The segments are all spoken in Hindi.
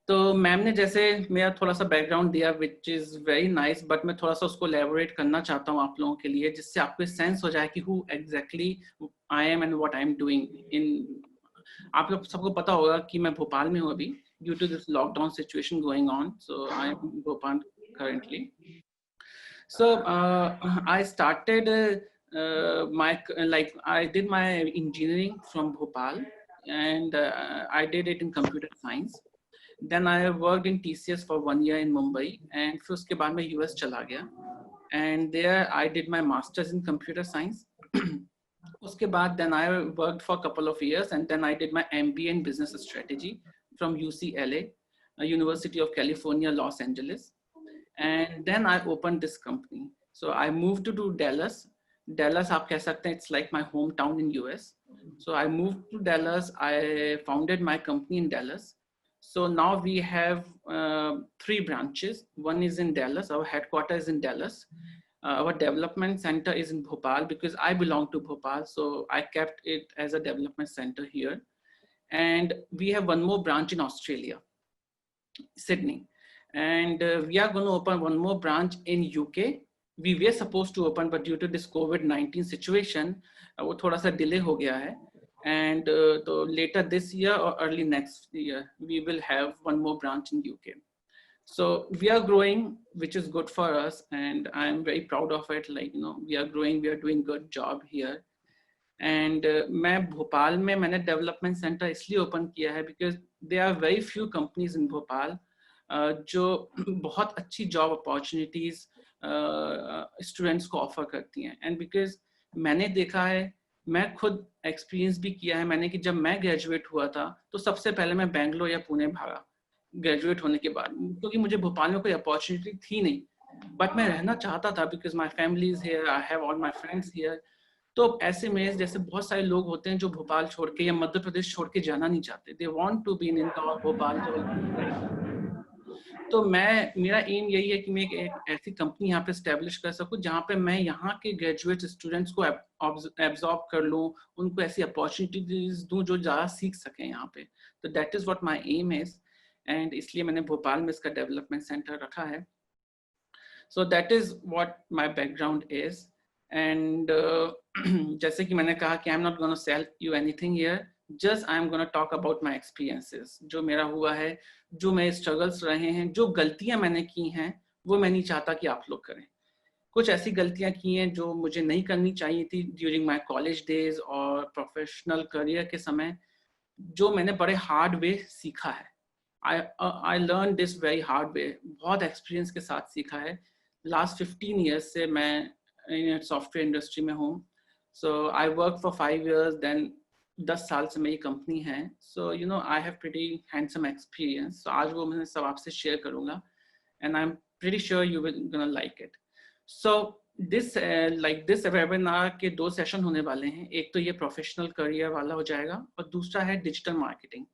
तो मैम ने जैसे मेरा थोड़ा सा बैकग्राउंड दिया which is very nice, but मैं थोड़ा सा उसको एलैबोरेट करना चाहता हूँ आप लोगों के लिए, जिससे आपको सेंस हो जाए कि who exactly I am and what I am doing in. आप लोग सबको पता होगा कि मैं भोपाल में हूँ अभी, due to this lockdown situation going on, so I am Bhopal currently. So I started I did my engineering from Bhopal, and I did it in computer science. Then I worked in TCS for 1 year in Mumbai, and फिर उसके बाद मैं US चला गया, and there I did my masters in computer science. उसके बाद then I worked for a couple of years, and then I did my MBA in business strategy from UCLA, University of California, Los Angeles. And then I opened this company. So I moved to Dallas. Dallas, आप कह सकते हैं, it's like my hometown in US. So I moved to Dallas. I founded my company in Dallas. So now we have 3 branches. One is in Dallas. Our headquarters is in Dallas. Our development center is in Bhopal because I belong to Bhopal. So I kept it as a development center here. And we have one more branch in Australia, Sydney. And we are going to open one more branch in UK. We were supposed to open, but due to this COVID-19 situation, वो थोड़ा सा delay हो गया है. And so later this year or early next year, we will have one more branch in UK. So we are growing, which is good for us, and I'm very proud of it. Like, you know, we are growing, we are doing good job here. And मैं भोपाल में मैंने डेवलपमेंट सेंटर इसलिए ओपन किया है because there are very few companies in Bhopal जो बहुत अच्छी जॉब अपॉर्चुनिटीज स्टूडेंट्स को ऑफर करती हैं. एंड बिकॉज मैंने देखा है, मैं खुद एक्सपीरियंस भी किया है मैंने, कि जब मैं ग्रेजुएट हुआ था तो सबसे पहले मैं बेंगलोर या पुणे भागा ग्रेजुएट होने के बाद, क्योंकि मुझे भोपाल में कोई अपॉर्चुनिटी थी नहीं, बट मैं रहना चाहता था because my family is here, I have all my friends here. तो ऐसे में जैसे बहुत सारे लोग होते हैं जो भोपाल छोड़ के या मध्य प्रदेश छोड़ के जाना नहीं चाहते, they want to be in Indore, Bhopal, Jabalpur. तो मेरा एम यही है कि मैं एक ऐसी कंपनी यहाँ पे स्टैब्लिश कर सकूँ जहाँ पे मैं यहाँ के ग्रेजुएट स्टूडेंट्स को एब्जॉर्ब कर लूँ, उनको ऐसी अपॉर्चुनिटीज दूँ जो ज़्यादा सीख सकें यहाँ पे. तो that is what my aim is, and इसलिए मैंने भोपाल में इसका डेवलपमेंट सेंटर रखा है. So that is what my background is. And जैसे कि मैंने कहा कि I am not gonna sell you anything here, just I am gonna talk about my experiences, जो मेरा हुआ है, जो मेरे स्ट्रगल्स रहे हैं, जो गलतियां मैंने की हैं, वो मैं नहीं चाहता कि आप लोग करें. कुछ ऐसी गलतियां की हैं जो मुझे नहीं करनी चाहिए थी ड्यूरिंग माय कॉलेज डेज और प्रोफेशनल करियर के समय, जो मैंने बड़े हार्ड वे सीखा है. I learn this very hard way, बहुत एक्सपीरियंस के साथ सीखा है. लास्ट 15 ईयर्स से मैं सॉफ्टवेयर इंडस्ट्री में हूँ. So I work for 5 years, then 10 साल से मेरी कंपनी है. So you know I have pretty handsome experience. So आज वो मैं सब आपसे शेयर करूँगा, and I am pretty sure you will gonna like it. So this webinar के 2 सेशन होने वाले हैं. एक तो ये प्रोफेशनल करियर वाला हो जाएगा, और दूसरा है digital marketing.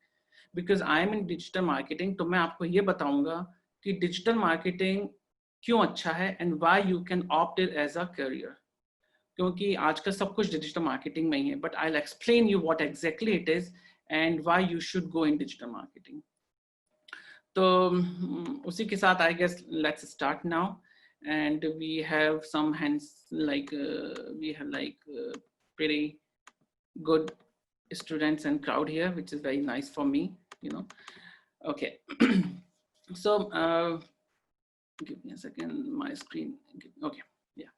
Because I am in digital marketing, तो मैं आपको ये बताऊंगा कि डिजिटल मार्केटिंग क्यों अच्छा है and why you can opt it as a career. क्योंकि आजकल सब कुछ डिजिटल मार्केटिंग में ही है, but I will explain you what exactly it is and why you should go in digital marketing. तो उसी के साथ I guess let's start now. And we have some hands, like we have like pretty good students and crowd here, which is very nice for me, you know. Okay. So give me a second, my screen. Okay, yeah.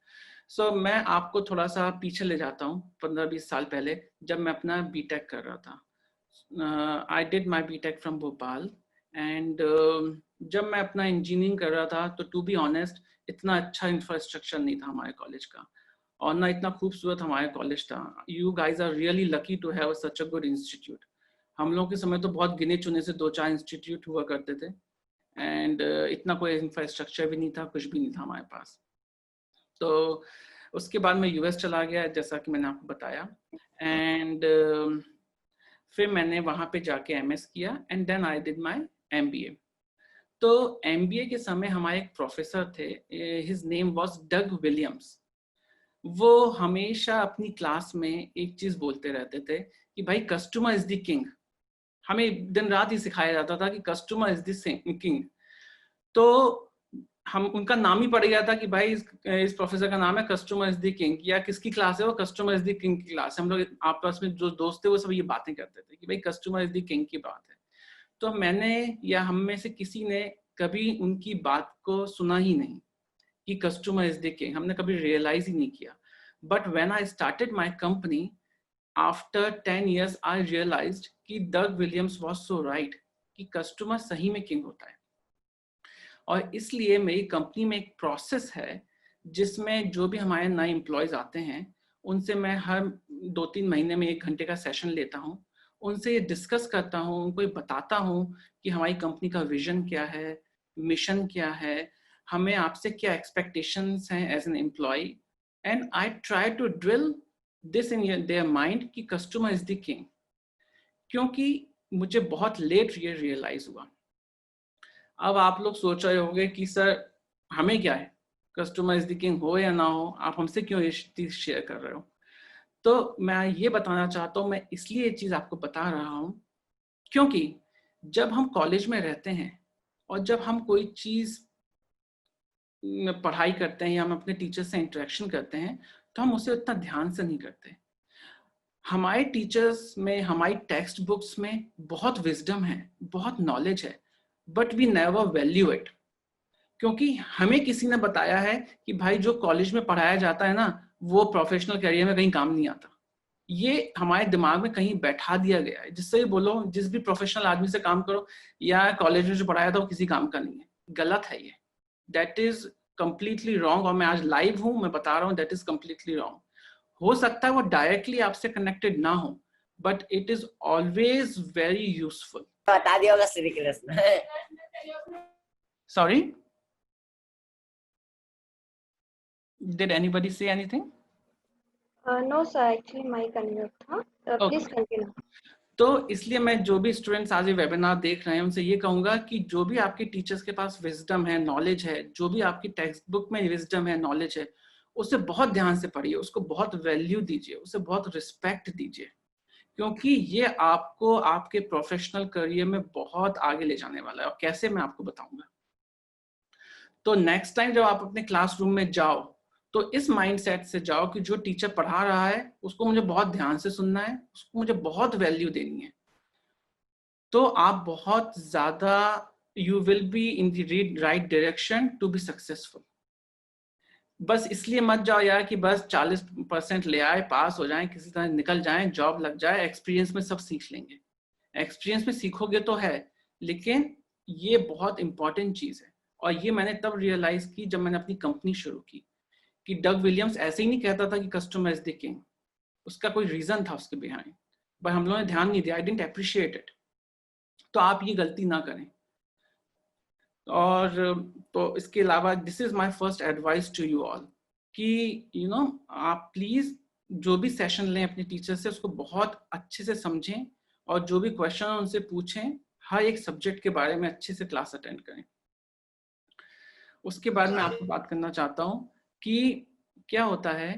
So मैं आपको थोड़ा सा पीछे ले जाता हूँ 15-20 साल पहले, जब मैं अपना बीटेक कर रहा था. I did my BTech from Bhopal, and जब मैं अपना इंजीनियरिंग कर रहा था, तो टू बी ऑनेस्ट इतना अच्छा इंफ्रास्ट्रक्चर नहीं था हमारे कॉलेज का, और ना इतना खूबसूरत हमारा कॉलेज था. You guys are really lucky to have such a good institute. हम लोगों के समय तो बहुत गिने चुने से 2-4 इंस्टीट्यूट हुआ करते थे, एंड इतना कोई इंफ्रास्ट्रक्चर भी नहीं था, कुछ भी नहीं था हमारे पास. तो उसके बाद मैं यूएस चला गया, जैसा कि मैंने आपको बताया, एंड फिर मैंने वहाँ पे जाके एमएस किया, and then I did my MBA. तो एमबीए के समय हमारे एक प्रोफेसर थे, his name was Doug Williams. वो हमेशा अपनी क्लास में एक चीज बोलते रहते थे कि भाई कस्टमर इज द किंग. हमें दिन रात ही सिखाया जाता था कि कस्टमर इज द किंग। तो हम उनका नाम ही पड़ गया था कि भाई इस प्रोफेसर का नाम है कस्टमर इज द किंग, या किसकी क्लास है वो कस्टमर इज द किंग की क्लास है। हम लोग आपस में जो दोस्त थे वो सब ये बातें करते थे कि भाई कस्टमर इज द किंग की बात है। तो मैंने या हम में से किसी ने कभी उनकी बात को सुना ही नहीं कि कस्टमर इज द किंग, हमने कभी रियलाइज ही नहीं किया। But when I started my company after 10 years I realised कि Doug Williams was so right कि कस्टमर सही में किंग होता है। और इसलिए मेरी कंपनी में एक प्रोसेस है जिसमें जो भी हमारे नए एम्प्लॉयज आते हैं उनसे मैं हर 2-3 महीने में 1 घंटे का सेशन लेता हूँ, उनसे ये डिस्कस करता हूँ, उनको ये बताता हूँ कि हमारी कंपनी का विजन क्या है, मिशन क्या है, हमें आपसे क्या एक्सपेक्टेशंस हैं as an employee, and I try to drill this in their mind कि कस्टमर इज द किंग। क्योंकि मुझे बहुत लेट ये रियलाइज हुआ। अब आप लोग सोच रहे होंगे कि सर हमें क्या है, कस्टमर इज द किंग हो या ना हो, आप हमसे क्यों ये चीज शेयर कर रहे हो। तो मैं ये बताना चाहता हूँ, मैं इसलिए ये चीज आपको बता रहा हूँ क्योंकि जब हम कॉलेज में रहते हैं और जब हम कोई चीज पढ़ाई करते हैं या हम अपने टीचर से इंटरेक्शन करते हैं तो हम उसे उतना ध्यान से नहीं करते। हमारे टीचर्स में, हमारी टेक्स्ट बुक्स में बहुत विजडम है, बहुत नॉलेज है, but we never value it. क्योंकि हमें किसी ने बताया है कि भाई जो कॉलेज में पढ़ाया जाता है ना वो प्रोफेशनल करियर में कहीं काम नहीं आता। ये हमारे दिमाग में कहीं बैठा दिया गया है, जिससे बोलो जिस भी प्रोफेशनल आदमी से काम करो या कॉलेज में जो पढ़ाया था वो किसी काम का नहीं है। गलत है ये, दैट इज कंप्लीटली रॉन्ग। और मैं आज लाइव हूं, मैं बता रहा हूँ दैट इज कंप्लीटली रॉन्ग। हो सकता है वो डायरेक्टली आपसे कनेक्टेड ना हो, but it is always very useful. बता दिया होगा Shri Krishna. Sorry, did anybody say anything? No sir, actually mic unmute था। Please continue. तो इसलिए मैं जो भी स्टूडेंट्स आज ये वेबिनार देख रहे हैं उनसे ये कहूंगा कि जो भी आपके टीचर्स के पास विजडम है, नॉलेज है, जो भी आपकी टेक्स्ट बुक में विजडम है, नॉलेज है, उसे बहुत ध्यान से पढ़िए, उसको बहुत वैल्यू दीजिए, उसे बहुत रिस्पेक्ट दीजिए, क्योंकि ये आपको आपके प्रोफेशनल करियर में बहुत आगे ले जाने वाला है। और कैसे, मैं आपको बताऊंगा। तो नेक्स्ट टाइम जब आप अपने क्लासरूम में जाओ तो इस माइंडसेट से जाओ कि जो टीचर पढ़ा रहा है उसको मुझे बहुत ध्यान से सुनना है, उसको मुझे बहुत वैल्यू देनी है। तो आप बहुत ज्यादा, you will be in the right direction to be successful. बस इसलिए मत जाओ यार कि बस 40% ले आए, पास हो जाएं, किसी तरह निकल जाएं, जॉब लग जाए, एक्सपीरियंस में सब सीख लेंगे। एक्सपीरियंस में सीखोगे तो है, लेकिन ये बहुत इंपॉर्टेंट चीज है। और ये मैंने तब रियलाइज की जब मैंने अपनी कंपनी शुरू की कि डग विलियम्स ऐसे ही नहीं कहता था कि कस्टमर इज द किंग, उसका कोई रीजन था उसके बिहाइंड, बट हम लोगों ने ध्यान नहीं दिया, आई डिडंट अप्रिशिएट इट। तो आप ये गलती ना करें। और तो इसके अलावा this is my first advice to you all कि यू नो आप प्लीज जो भी सेशन लें अपने टीचर से उसको बहुत अच्छे से समझें और जो भी क्वेश्चन है उनसे पूछें, हर एक सब्जेक्ट के बारे में अच्छे से क्लास अटेंड करें। उसके बाद मैं आपको बात करना चाहता हूँ कि क्या होता है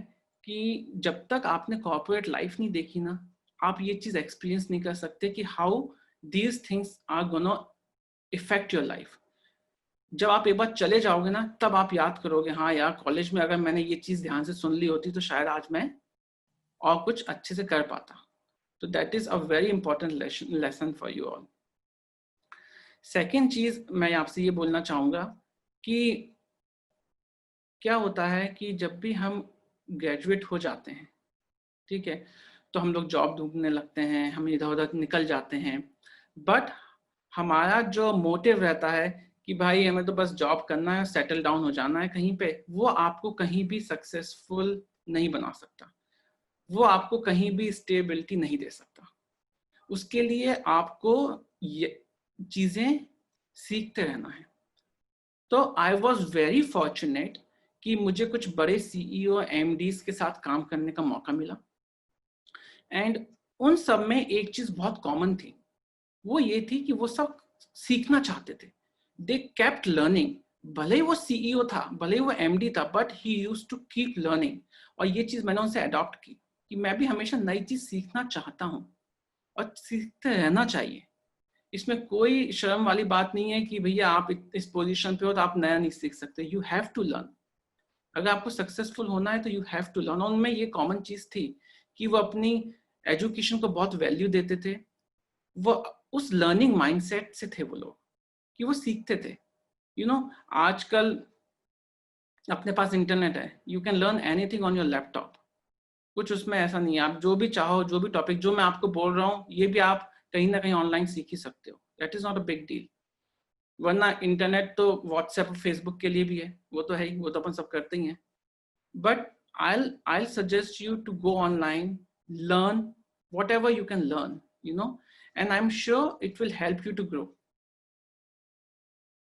कि जब तक आपने कॉर्पोरेट लाइफ नहीं देखी ना, आप ये चीज एक्सपीरियंस नहीं कर सकते कि how these things are gonna effect your life. जब आप एक बार चले जाओगे ना तब आप याद करोगे, हाँ यार कॉलेज में अगर मैंने ये चीज ध्यान से सुन ली होती तो शायद आज मैं और कुछ अच्छे से कर पाता। तो that is a very important lesson for you all. Second चीज मैं आपसे ये बोलना चाहूंगा कि क्या होता है कि जब भी हम ग्रेजुएट हो जाते हैं, ठीक है, तो हम लोग जॉब ढूंढने लगते हैं, हम इधर उधर निकल जाते हैं, बट हमारा जो मोटिव रहता है कि भाई हमें तो बस जॉब करना है, सेटल डाउन हो जाना है कहीं पे, वो आपको कहीं भी सक्सेसफुल नहीं बना सकता, वो आपको कहीं भी स्टेबिलिटी नहीं दे सकता। उसके लिए आपको ये चीजें सीखते रहना है। तो आई वॉज वेरी फॉर्चुनेट कि मुझे कुछ बड़े सीईओ एमडीज के साथ काम करने का मौका मिला, एंड उन सब में एक चीज बहुत कॉमन थी, वो ये थी कि वो सब सीखना चाहते थे। They kept learning. भले ही वो सीईओ था, भले ही वो एमडी था, but he used to keep learning. और ये चीज मैंने उनसे अडॉप्ट की कि मैं भी हमेशा नई चीज सीखना चाहता हूँ और सीखते रहना चाहिए। इसमें कोई शर्म वाली बात नहीं है कि भैया आप इस पोजीशन पे हो तो आप नया नहीं सीख सकते. You have to learn. अगर आपको सक्सेसफुल होना है तो यू हैव टू लर्न. और उनमें ये कॉमन चीज थी कि वो अपनी एजुकेशन को बहुत वैल्यू देते थे. वो उस लर्निंग माइंडसेट से थे वो लोग कि वो सीखते थे. यू नो, आजकल अपने पास इंटरनेट है, you can learn anything on your laptop. कुछ उसमें ऐसा नहीं है, आप जो भी चाहो, जो भी टॉपिक जो मैं आपको बोल रहा हूँ, ये भी आप कहीं ना कहीं ऑनलाइन सीख ही सकते हो. That is not a big deal. वरना इंटरनेट तो व्हाट्सएप और फेसबुक के लिए भी है, वो तो है ही, वो तो अपन सब करते ही हैं. But I'll suggest you to go online, learn whatever you can learn, you know, and I'm sure it will help you to grow.